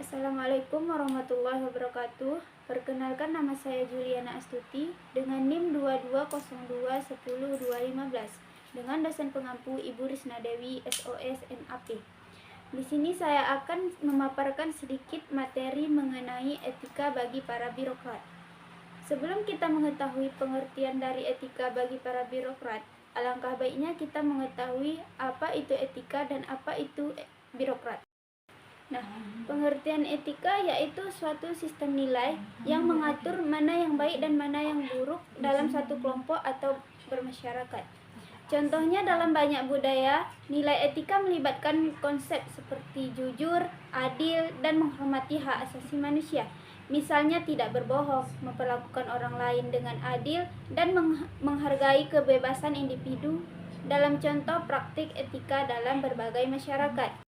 Assalamualaikum warahmatullahi wabarakatuh. Perkenalkan, nama saya Juliana Astuti dengan NIM 2202100215 dengan dosen pengampu Ibu Risna Dewi SOS MAP. Di sini saya akan memaparkan sedikit materi mengenai etika bagi para birokrat. Sebelum kita mengetahui pengertian dari etika bagi para birokrat, alangkah baiknya kita mengetahui apa itu etika dan apa itu birokrat. Nah, pengertian etika yaitu suatu sistem nilai yang mengatur mana yang baik dan mana yang buruk dalam satu kelompok atau bermasyarakat. Contohnya dalam banyak budaya, nilai etika melibatkan konsep seperti jujur, adil, dan menghormati hak asasi manusia. Misalnya tidak berbohong, memperlakukan orang lain dengan adil, dan menghargai kebebasan individu dalam contoh praktik etika dalam berbagai masyarakat.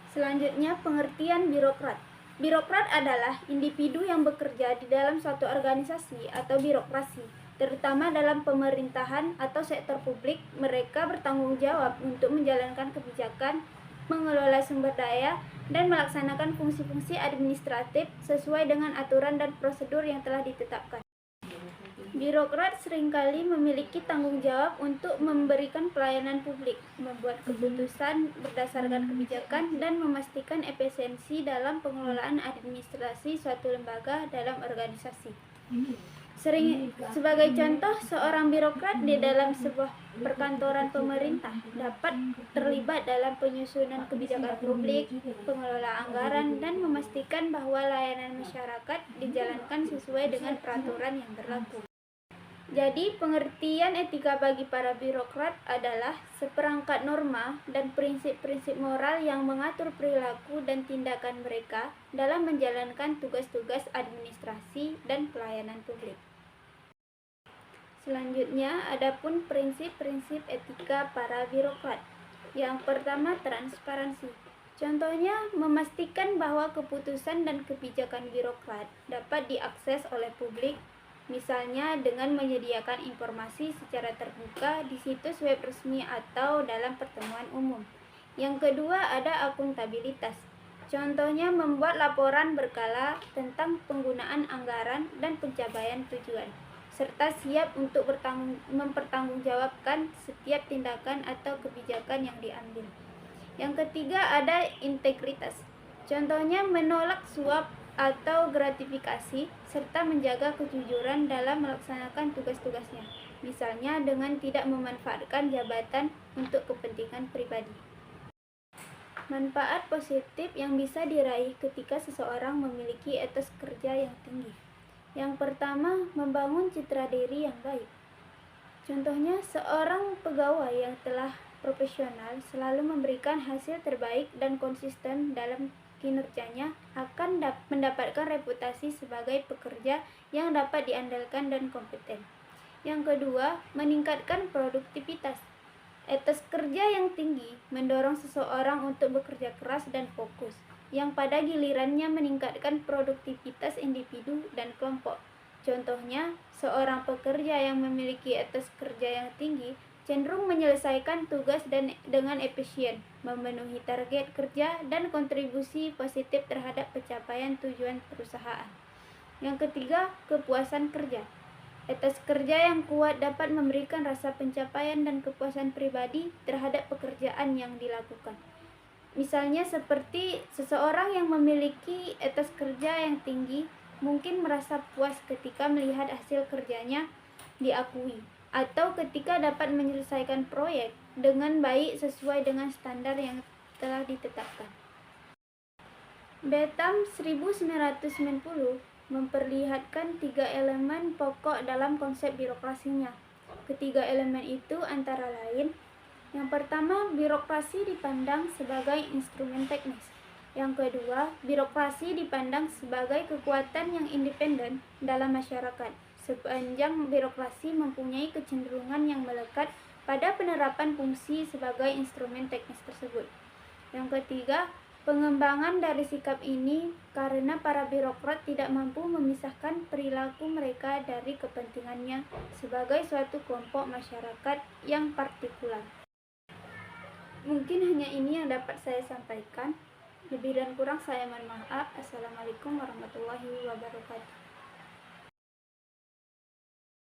Selanjutnya, pengertian birokrat. Birokrat adalah individu yang bekerja di dalam suatu organisasi atau birokrasi, terutama dalam pemerintahan atau sektor publik. Mereka bertanggung jawab untuk menjalankan kebijakan, mengelola sumber daya, dan melaksanakan fungsi-fungsi administratif sesuai dengan aturan dan prosedur yang telah ditetapkan. Birokrat seringkali memiliki tanggung jawab untuk memberikan pelayanan publik, membuat keputusan berdasarkan kebijakan, dan memastikan efisiensi dalam pengelolaan administrasi suatu lembaga dalam organisasi. Sebagai contoh, seorang birokrat di dalam sebuah perkantoran pemerintah dapat terlibat dalam penyusunan kebijakan publik, pengelola anggaran, dan memastikan bahwa layanan masyarakat dijalankan sesuai dengan peraturan yang berlaku. Jadi, pengertian etika bagi para birokrat adalah seperangkat norma dan prinsip-prinsip moral yang mengatur perilaku dan tindakan mereka dalam menjalankan tugas-tugas administrasi dan pelayanan publik. Selanjutnya, adapun prinsip-prinsip etika para birokrat. Yang pertama, transparansi. Contohnya, memastikan bahwa keputusan dan kebijakan birokrat dapat diakses oleh publik, misalnya dengan menyediakan informasi secara terbuka di situs web resmi atau dalam pertemuan umum. Yang kedua, ada akuntabilitas. Contohnya, membuat laporan berkala tentang penggunaan anggaran dan pencapaian tujuan, serta siap untuk mempertanggungjawabkan setiap tindakan atau kebijakan yang diambil. Yang ketiga, ada integritas. Contohnya, menolak suap atau gratifikasi, serta menjaga kejujuran dalam melaksanakan tugas-tugasnya, misalnya dengan tidak memanfaatkan jabatan untuk kepentingan pribadi. Manfaat positif yang bisa diraih ketika seseorang memiliki etos kerja yang tinggi. Yang pertama, membangun citra diri yang baik. Contohnya, seorang pegawai yang telah profesional selalu memberikan hasil terbaik dan konsisten dalam kinerjanya akan mendapatkan reputasi sebagai pekerja yang dapat diandalkan dan kompeten. Yang kedua, meningkatkan produktivitas. Etos kerja yang tinggi mendorong seseorang untuk bekerja keras dan fokus, yang pada gilirannya meningkatkan produktivitas individu dan kelompok. Contohnya, seorang pekerja yang memiliki etos kerja yang tinggi cenderung menyelesaikan tugas dengan efisien, memenuhi target kerja, dan kontribusi positif terhadap pencapaian tujuan perusahaan. Yang ketiga, kepuasan kerja. Etos kerja yang kuat dapat memberikan rasa pencapaian dan kepuasan pribadi terhadap pekerjaan yang dilakukan. Misalnya seperti seseorang yang memiliki etos kerja yang tinggi mungkin merasa puas ketika melihat hasil kerjanya diakui, atau ketika dapat menyelesaikan proyek dengan baik sesuai dengan standar yang telah ditetapkan. Betam 1990 memperlihatkan 3 elemen pokok dalam konsep birokrasinya. Ketiga elemen itu antara lain: yang pertama, birokrasi dipandang sebagai instrumen teknis. Yang kedua, birokrasi dipandang sebagai kekuatan yang independen dalam masyarakat, sepanjang birokrasi mempunyai kecenderungan yang melekat pada penerapan fungsi sebagai instrumen teknis tersebut. Yang ketiga, pengembangan dari sikap ini karena para birokrat tidak mampu memisahkan perilaku mereka dari kepentingannya sebagai suatu kelompok masyarakat yang partikular. Mungkin hanya ini yang dapat saya sampaikan. Lebih dan kurang saya mohon maaf. Assalamualaikum warahmatullahi wabarakatuh.